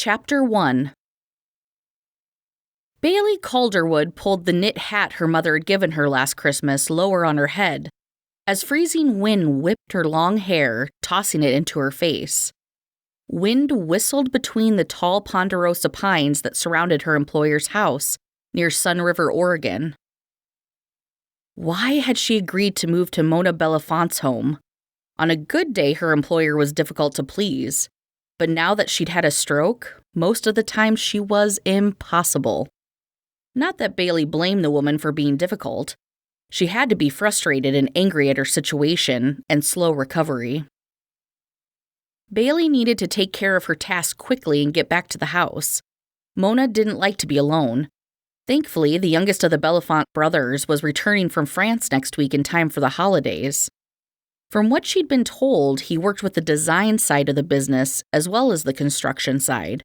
Chapter 1. Bailey Calderwood pulled the knit hat her mother had given her last Christmas lower on her head, as freezing wind whipped her long hair, tossing it into her face. Wind whistled between the tall ponderosa pines that surrounded her employer's house near Sun River, Oregon. Why had she agreed to move to Mona Belafonte's home? On a good day, her employer was difficult to please, but now that she'd had a stroke, most of the time she was impossible. Not that Bailey blamed the woman for being difficult. She had to be frustrated and angry at her situation and slow recovery. Bailey needed to take care of her task quickly and get back to the house. Mona didn't like to be alone. Thankfully, the youngest of the Belafonte brothers was returning from France next week in time for the holidays. From what she'd been told, he worked with the design side of the business as well as the construction side.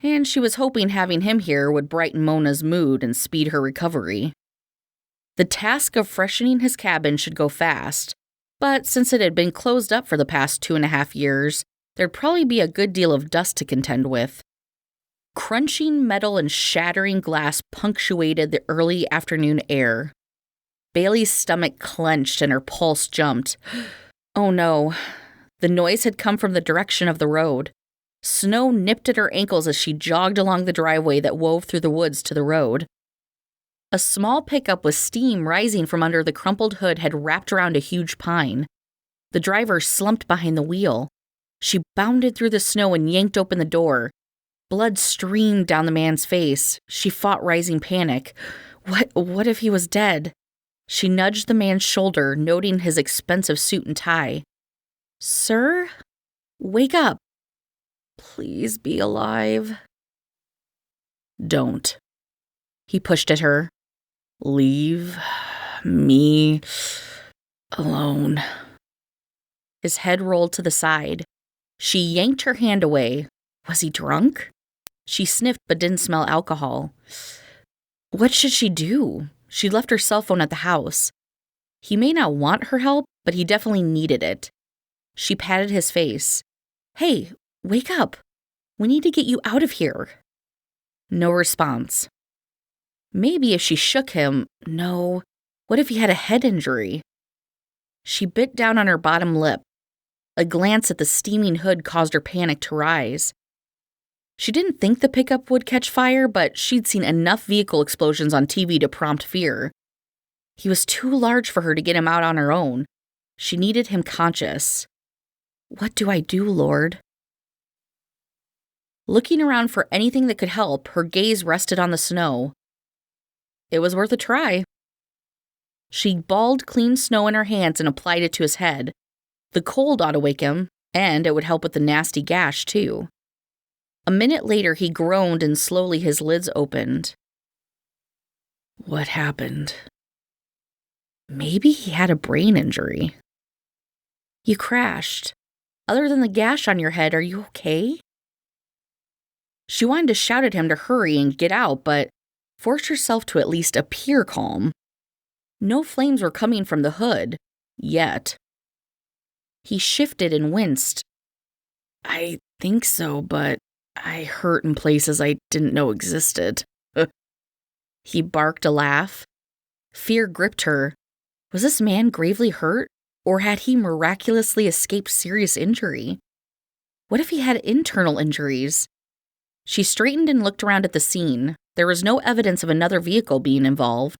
And she was hoping having him here would brighten Mona's mood and speed her recovery. The task of freshening his cabin should go fast, but since it had been closed up for the past 2.5 years, there'd probably be a good deal of dust to contend with. Crunching metal and shattering glass punctuated the early afternoon air. Bailey's stomach clenched and her pulse jumped. Oh no, the noise had come from the direction of the road. Snow nipped at her ankles as she jogged along the driveway that wove through the woods to the road. A small pickup with steam rising from under the crumpled hood had wrapped around a huge pine. The driver slumped behind the wheel. She bounded through the snow and yanked open the door. Blood streamed down the man's face. She fought rising panic. What if he was dead? She nudged the man's shoulder, noting his expensive suit and tie. "Sir? Wake up. Please be alive." "Don't." He pushed at her. "Leave me alone." His head rolled to the side. She yanked her hand away. Was he drunk? She sniffed but didn't smell alcohol. What should she do? She left her cell phone at the house. He may not want her help, but he definitely needed it. She patted his face. "Hey, wake up. We need to get you out of here." No response. Maybe if she shook him, no. What if he had a head injury? She bit down on her bottom lip. A glance at the steaming hood caused her panic to rise. She didn't think the pickup would catch fire, but she'd seen enough vehicle explosions on TV to prompt fear. He was too large for her to get him out on her own. She needed him conscious. What do I do, Lord? Looking around for anything that could help, her gaze rested on the snow. It was worth a try. She balled clean snow in her hands and applied it to his head. The cold ought to wake him, and it would help with the nasty gash, too. A minute later, he groaned and slowly his lids opened. What happened? Maybe he had a brain injury. You crashed. Other than the gash on your head, are you okay? She wanted to shout at him to hurry and get out, but forced herself to at least appear calm. No flames were coming from the hood, yet. He shifted and winced. I think so, but I hurt in places I didn't know existed. He barked a laugh. Fear gripped her. Was this man gravely hurt, or had he miraculously escaped serious injury? What if he had internal injuries? She straightened and looked around at the scene. There was no evidence of another vehicle being involved.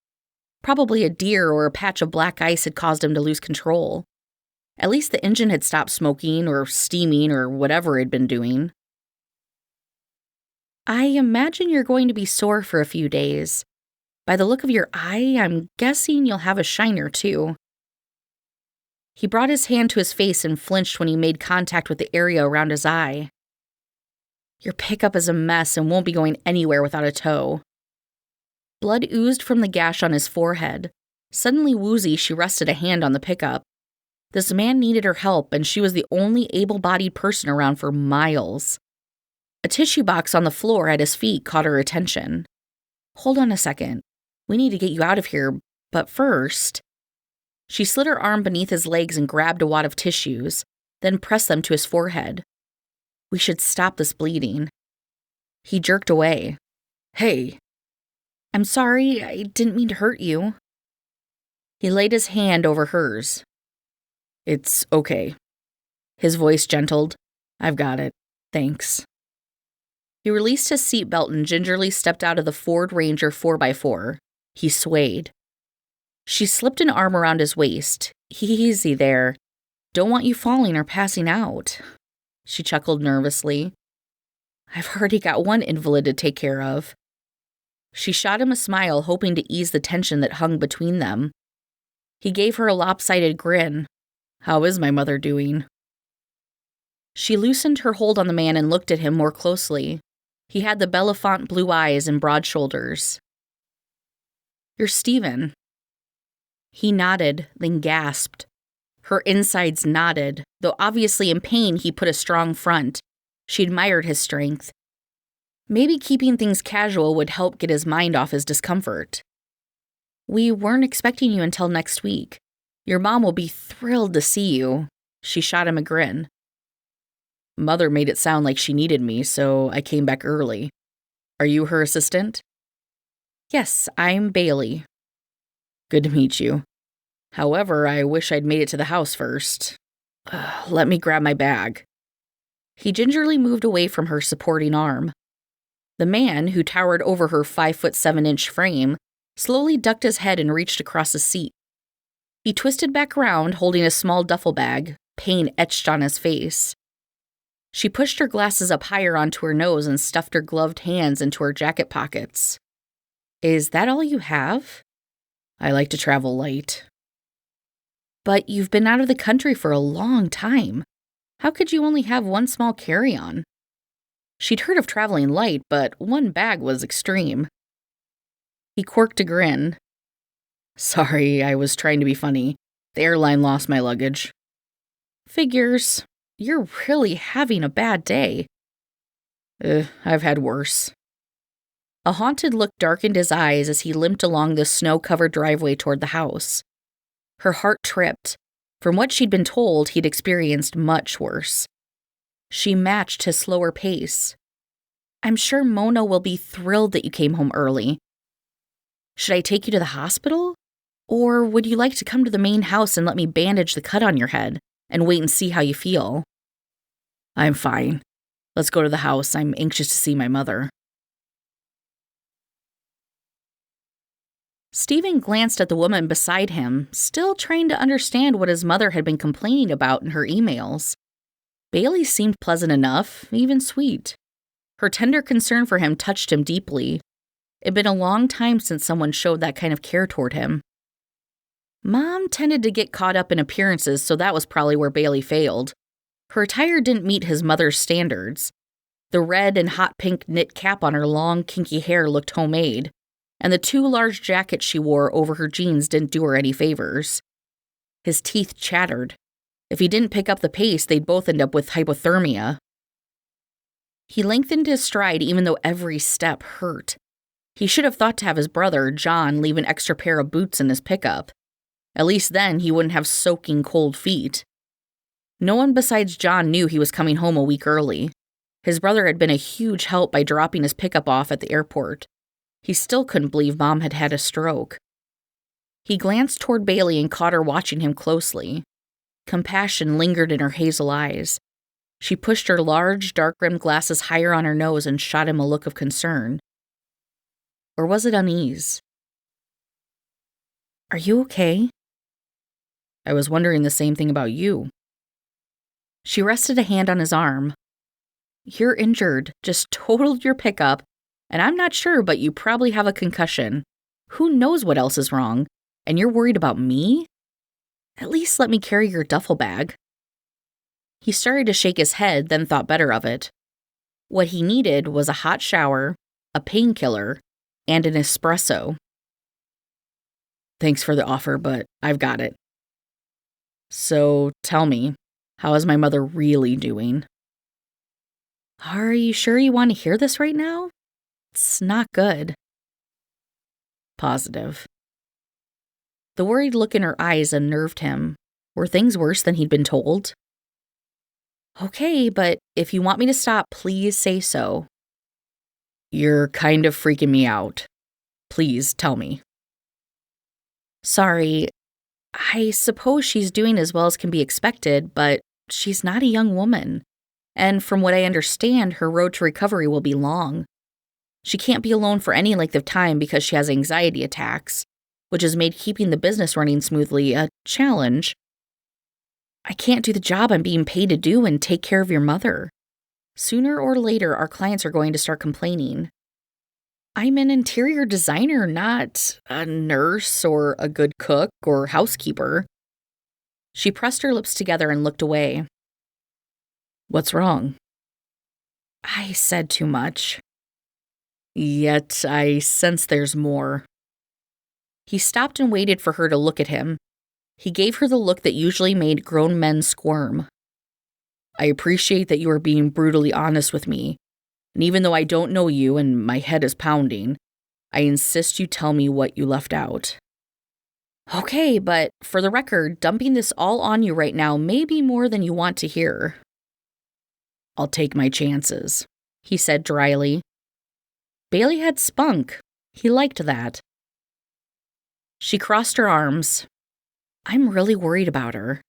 Probably a deer or a patch of black ice had caused him to lose control. At least the engine had stopped smoking or steaming or whatever it had been doing. I imagine you're going to be sore for a few days. By the look of your eye, I'm guessing you'll have a shiner too. He brought his hand to his face and flinched when he made contact with the area around his eye. Your pickup is a mess and won't be going anywhere without a tow. Blood oozed from the gash on his forehead. Suddenly woozy, she rested a hand on the pickup. This man needed her help, and she was the only able-bodied person around for miles. A tissue box on the floor at his feet caught her attention. Hold on a second. We need to get you out of here, but first. She slid her arm beneath his legs and grabbed a wad of tissues, then pressed them to his forehead. We should stop this bleeding. He jerked away. Hey. I'm sorry, I didn't mean to hurt you. He laid his hand over hers. It's okay. His voice gentled. I've got it. Thanks. He released his seatbelt and gingerly stepped out of the Ford Ranger 4x4. He swayed. She slipped an arm around his waist. Easy there. Don't want you falling or passing out. She chuckled nervously. I've already got one invalid to take care of. She shot him a smile, hoping to ease the tension that hung between them. He gave her a lopsided grin. How is my mother doing? She loosened her hold on the man and looked at him more closely. He had the Belafonte blue eyes and broad shoulders. You're Stephen. He nodded, then gasped. Her insides knotted. Though obviously in pain, he put a strong front. She admired his strength. Maybe keeping things casual would help get his mind off his discomfort. We weren't expecting you until next week. Your mom will be thrilled to see you. She shot him a grin. Mother made it sound like she needed me, so I came back early. Are you her assistant? Yes, I'm Bailey. Good to meet you. However, I wish I'd made it to the house first. Let me grab my bag. He gingerly moved away from her supporting arm. The man, who towered over her 5'7" frame, slowly ducked his head and reached across the seat. He twisted back around, holding a small duffel bag, pain etched on his face. She pushed her glasses up higher onto her nose and stuffed her gloved hands into her jacket pockets. Is that all you have? I like to travel light. But you've been out of the country for a long time. How could you only have one small carry-on? She'd heard of traveling light, but one bag was extreme. He quirked a grin. Sorry, I was trying to be funny. The airline lost my luggage. Figures. You're really having a bad day. I've had worse. A haunted look darkened his eyes as he limped along the snow-covered driveway toward the house. Her heart tripped. From what she'd been told, he'd experienced much worse. She matched his slower pace. I'm sure Mona will be thrilled that you came home early. Should I take you to the hospital? Or would you like to come to the main house and let me bandage the cut on your head and wait and see how you feel? I'm fine. Let's go to the house. I'm anxious to see my mother. Stephen glanced at the woman beside him, still trying to understand what his mother had been complaining about in her emails. Bailey seemed pleasant enough, even sweet. Her tender concern for him touched him deeply. It'd been a long time since someone showed that kind of care toward him. Mom tended to get caught up in appearances, so that was probably where Bailey failed. Her attire didn't meet his mother's standards. The red and hot pink knit cap on her long, kinky hair looked homemade, and the two large jackets she wore over her jeans didn't do her any favors. His teeth chattered. If he didn't pick up the pace, they'd both end up with hypothermia. He lengthened his stride even though every step hurt. He should have thought to have his brother, John, leave an extra pair of boots in his pickup. At least then he wouldn't have soaking cold feet. No one besides John knew he was coming home a week early. His brother had been a huge help by dropping his pickup off at the airport. He still couldn't believe Mom had had a stroke. He glanced toward Bailey and caught her watching him closely. Compassion lingered in her hazel eyes. She pushed her large, dark-rimmed glasses higher on her nose and shot him a look of concern. Or was it unease? Are you okay? I was wondering the same thing about you. She rested a hand on his arm. You're injured, just totaled your pickup, and I'm not sure, but you probably have a concussion. Who knows what else is wrong? And you're worried about me? At least let me carry your duffel bag. He started to shake his head, then thought better of it. What he needed was a hot shower, a painkiller, and an espresso. Thanks for the offer, but I've got it. So tell me, how is my mother really doing? Are you sure you want to hear this right now? It's not good. Positive. The worried look in her eyes unnerved him. Were things worse than he'd been told? Okay, but if you want me to stop, please say so. You're kind of freaking me out. Please tell me. Sorry, I suppose she's doing as well as can be expected, but she's not a young woman. And from what I understand, her road to recovery will be long. She can't be alone for any length of time because she has anxiety attacks, which has made keeping the business running smoothly a challenge. I can't do the job I'm being paid to do and take care of your mother. Sooner or later, our clients are going to start complaining. I'm an interior designer, not a nurse or a good cook or housekeeper. She pressed her lips together and looked away. What's wrong? I said too much. Yet I sense there's more. He stopped and waited for her to look at him. He gave her the look that usually made grown men squirm. I appreciate that you are being brutally honest with me, and even though I don't know you and my head is pounding, I insist you tell me what you left out. Okay, but for the record, dumping this all on you right now may be more than you want to hear. I'll take my chances, he said dryly. Bailey had spunk. He liked that. She crossed her arms. I'm really worried about her.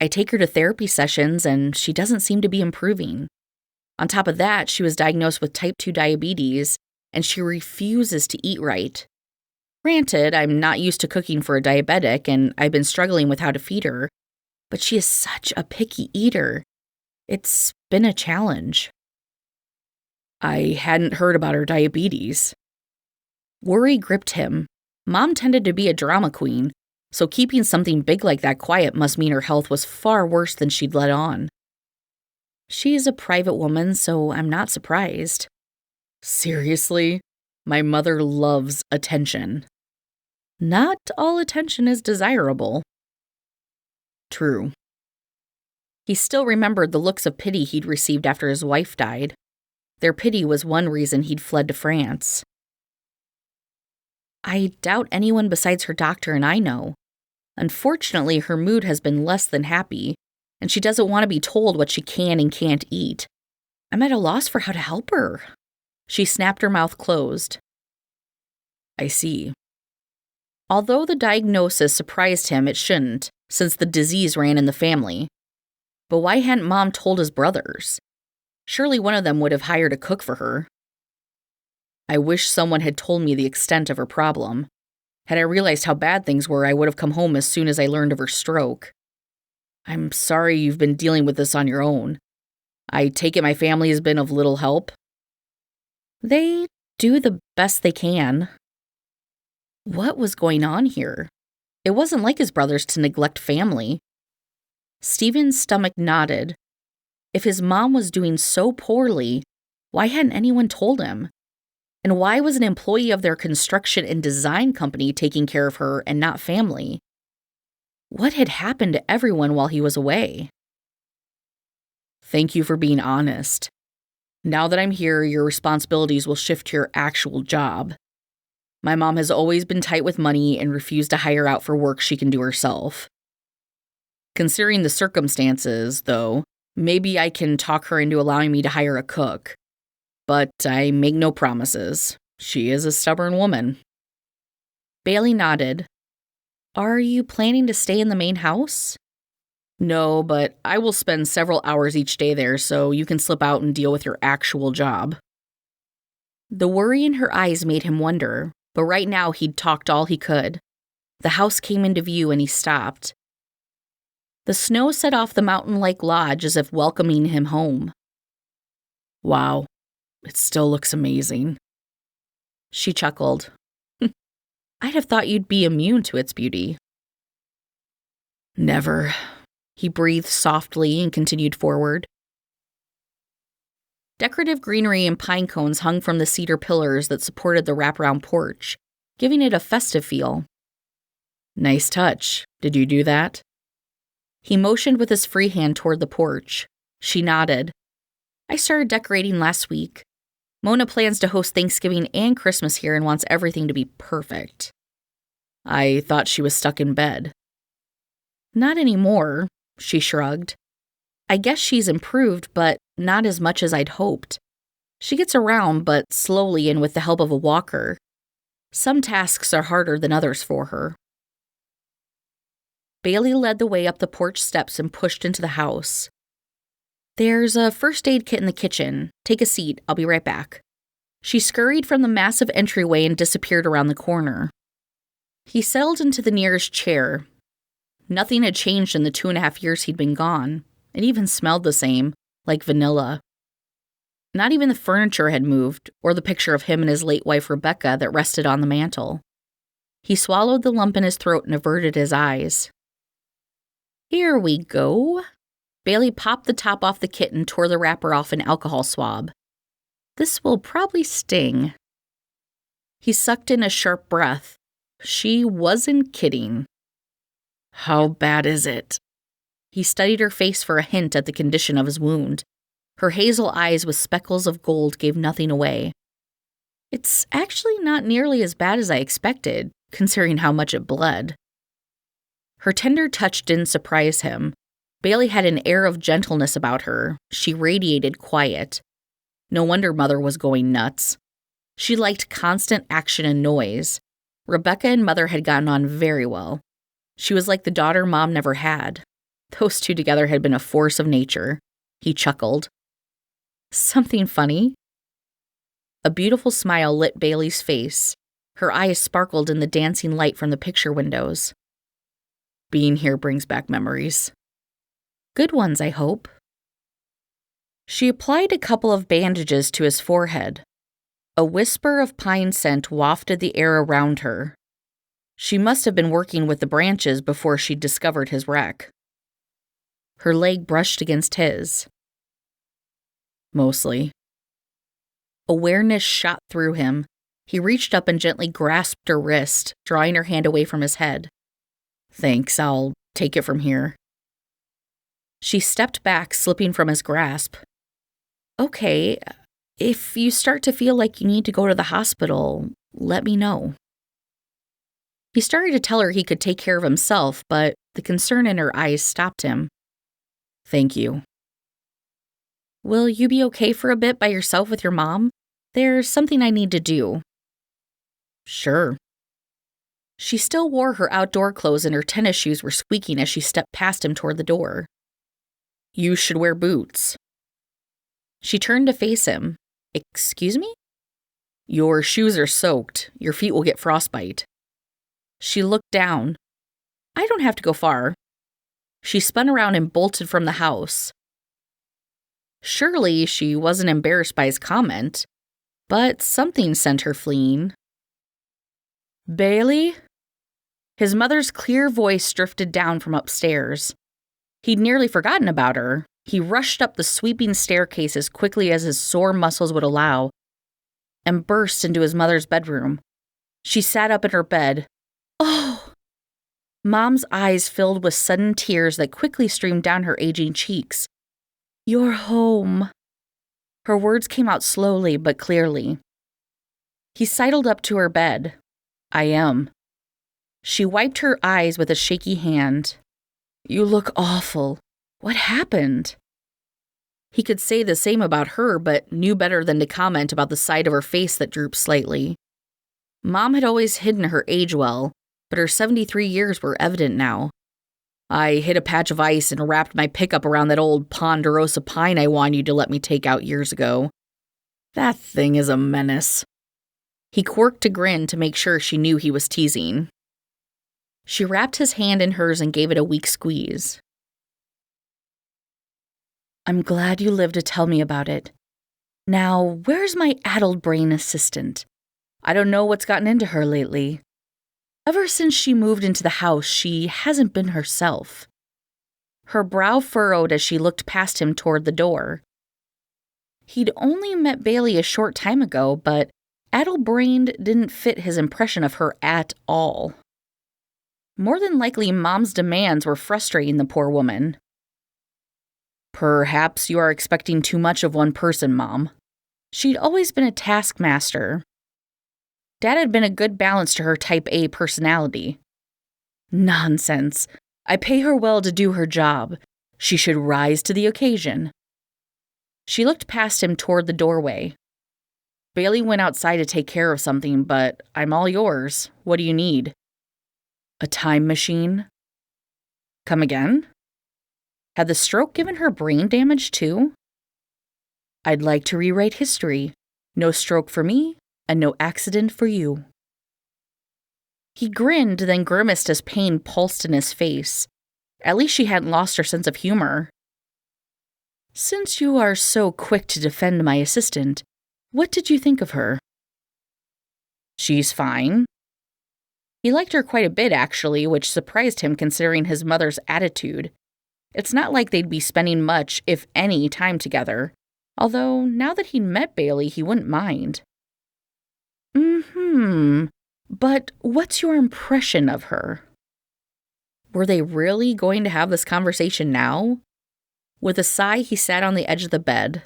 I take her to therapy sessions and she doesn't seem to be improving. On top of that, she was diagnosed with type 2 diabetes and she refuses to eat right. Granted, I'm not used to cooking for a diabetic and I've been struggling with how to feed her, but she is such a picky eater. It's been a challenge. I hadn't heard about her diabetes. Worry gripped him. Mom tended to be a drama queen, so keeping something big like that quiet must mean her health was far worse than she'd let on. She is a private woman, so I'm not surprised. Seriously? My mother loves attention. Not all attention is desirable. True. He still remembered the looks of pity he'd received after his wife died. Their pity was one reason he'd fled to France. I doubt anyone besides her doctor and I know. Unfortunately, her mood has been less than happy, and she doesn't want to be told what she can and can't eat. I'm at a loss for how to help her. She snapped her mouth closed. I see. Although the diagnosis surprised him, it shouldn't, since the disease ran in the family. But why hadn't Mom told his brothers? Surely one of them would have hired a cook for her. I wish someone had told me the extent of her problem. Had I realized how bad things were, I would have come home as soon as I learned of her stroke. I'm sorry you've been dealing with this on your own. I take it my family has been of little help. They do the best they can. What was going on here? It wasn't like his brothers to neglect family. Stephen's stomach knotted. If his mom was doing so poorly, why hadn't anyone told him? And why was an employee of their construction and design company taking care of her and not family? What had happened to everyone while he was away? Thank you for being honest. Now that I'm here, your responsibilities will shift to your actual job. My mom has always been tight with money and refused to hire out for work she can do herself. Considering the circumstances, though, maybe I can talk her into allowing me to hire a cook. But I make no promises. She is a stubborn woman. Bailey nodded. Are you planning to stay in the main house? No, but I will spend several hours each day there so you can slip out and deal with your actual job. The worry in her eyes made him wonder, but right now he'd talked all he could. The house came into view and he stopped. The snow set off the mountain-like lodge as if welcoming him home. Wow, it still looks amazing. She chuckled. I'd have thought you'd be immune to its beauty. Never. He breathed softly and continued forward. Decorative greenery and pine cones hung from the cedar pillars that supported the wraparound porch, giving it a festive feel. Nice touch. Did you do that? He motioned with his free hand toward the porch. She nodded. I started decorating last week. Mona plans to host Thanksgiving and Christmas here and wants everything to be perfect. I thought she was stuck in bed. Not anymore, she shrugged. I guess she's improved, but not as much as I'd hoped. She gets around, but slowly and with the help of a walker. Some tasks are harder than others for her. Bailey led the way up the porch steps and pushed into the house. There's a first aid kit in the kitchen. Take a seat. I'll be right back. She scurried from the massive entryway and disappeared around the corner. He settled into the nearest chair. Nothing had changed in the 2.5 years he'd been gone. It even smelled the same, like vanilla. Not even the furniture had moved, or the picture of him and his late wife Rebecca that rested on the mantel. He swallowed the lump in his throat and averted his eyes. Here we go. Bailey popped the top off the kit and tore the wrapper off an alcohol swab. This will probably sting. He sucked in a sharp breath. She wasn't kidding. How bad is it? He studied her face for a hint at the condition of his wound. Her hazel eyes with speckles of gold gave nothing away. It's actually not nearly as bad as I expected, considering how much it bled. Her tender touch didn't surprise him. Bailey had an air of gentleness about her. She radiated quiet. No wonder Mother was going nuts. She liked constant action and noise. Rebecca and Mother had gotten on very well. She was like the daughter Mom never had. Those two together had been a force of nature. He chuckled. Something funny? A beautiful smile lit Bailey's face. Her eyes sparkled in the dancing light from the picture windows. Being here brings back memories. Good ones, I hope. She applied a couple of bandages to his forehead. A whisper of pine scent wafted the air around her. She must have been working with the branches before she'd discovered his wreck. Her leg brushed against his. Mostly. Awareness shot through him. He reached up and gently grasped her wrist, drawing her hand away from his head. Thanks, I'll take it from here. She stepped back, slipping from his grasp. Okay, if you start to feel like you need to go to the hospital, let me know. He started to tell her he could take care of himself, but the concern in her eyes stopped him. Thank you. Will you be okay for a bit by yourself with your mom? There's something I need to do. Sure. She still wore her outdoor clothes and her tennis shoes were squeaking as she stepped past him toward the door. You should wear boots. She turned to face him. Excuse me? Your shoes are soaked. Your feet will get frostbite. She looked down. I don't have to go far. She spun around and bolted from the house. Surely she wasn't embarrassed by his comment, but something sent her fleeing. Bailey? His mother's clear voice drifted down from upstairs. He'd nearly forgotten about her. He rushed up the sweeping staircase as quickly as his sore muscles would allow and burst into his mother's bedroom. She sat up in her bed. Oh! Mom's eyes filled with sudden tears that quickly streamed down her aging cheeks. You're home. Her words came out slowly but clearly. He sidled up to her bed. I am. She wiped her eyes with a shaky hand. You look awful. What happened? He could say the same about her, but knew better than to comment about the side of her face that drooped slightly. Mom had always hidden her age well, but her 73 years were evident now. I hit a patch of ice and wrapped my pickup around that old ponderosa pine I wanted you to let me take out years ago. That thing is a menace. He quirked a grin to make sure she knew he was teasing. She wrapped his hand in hers and gave it a weak squeeze. I'm glad you lived to tell me about it. Now, where's my addled brain assistant? I don't know what's gotten into her lately. Ever since she moved into the house, she hasn't been herself. Her brow furrowed as she looked past him toward the door. He'd only met Bailey a short time ago, but addle-brained didn't fit his impression of her at all. More than likely, Mom's demands were frustrating the poor woman. Perhaps you are expecting too much of one person, Mom. She'd always been a taskmaster. Dad had been a good balance to her type A personality. Nonsense. I pay her well to do her job. She should rise to the occasion. She looked past him toward the doorway. Bailey went outside to take care of something, but I'm all yours. What do you need? A time machine? Come again? Had the stroke given her brain damage too? I'd like to rewrite history. No stroke for me, and no accident for you. He grinned, then grimaced as pain pulsed in his face. At least she hadn't lost her sense of humor. Since you are so quick to defend my assistant, what did you think of her? She's fine. He liked her quite a bit, actually, which surprised him considering his mother's attitude. It's not like they'd be spending much, if any, time together. Although, now that he'd met Bailey, he wouldn't mind. But what's your impression of her? Were they really going to have this conversation now? With a sigh, he sat on the edge of the bed.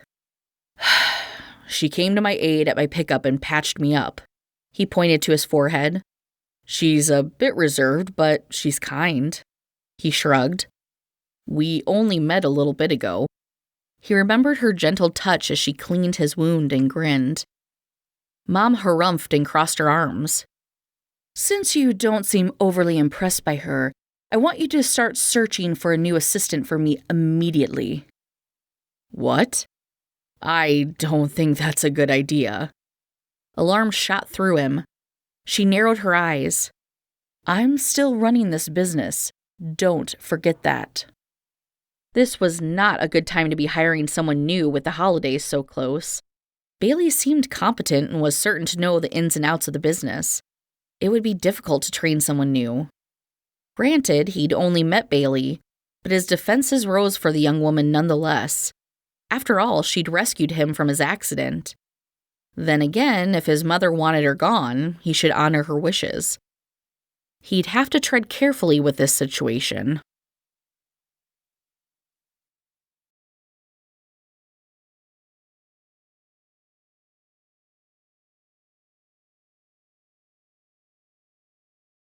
She came to my aid at my pickup and patched me up. He pointed to his forehead. She's a bit reserved, but she's kind. He shrugged. We only met a little bit ago. He remembered her gentle touch as she cleaned his wound and grinned. Mom harumphed and crossed her arms. Since you don't seem overly impressed by her, I want you to start searching for a new assistant for me immediately. What? I don't think that's a good idea. Alarm shot through him. She narrowed her eyes. I'm still running this business. Don't forget that. This was not a good time to be hiring someone new with the holidays so close. Bailey seemed competent and was certain to know the ins and outs of the business. It would be difficult to train someone new. Granted, he'd only met Bailey, but his defenses rose for the young woman nonetheless. After all, she'd rescued him from his accident. Then again, if his mother wanted her gone, he should honor her wishes. He'd have to tread carefully with this situation.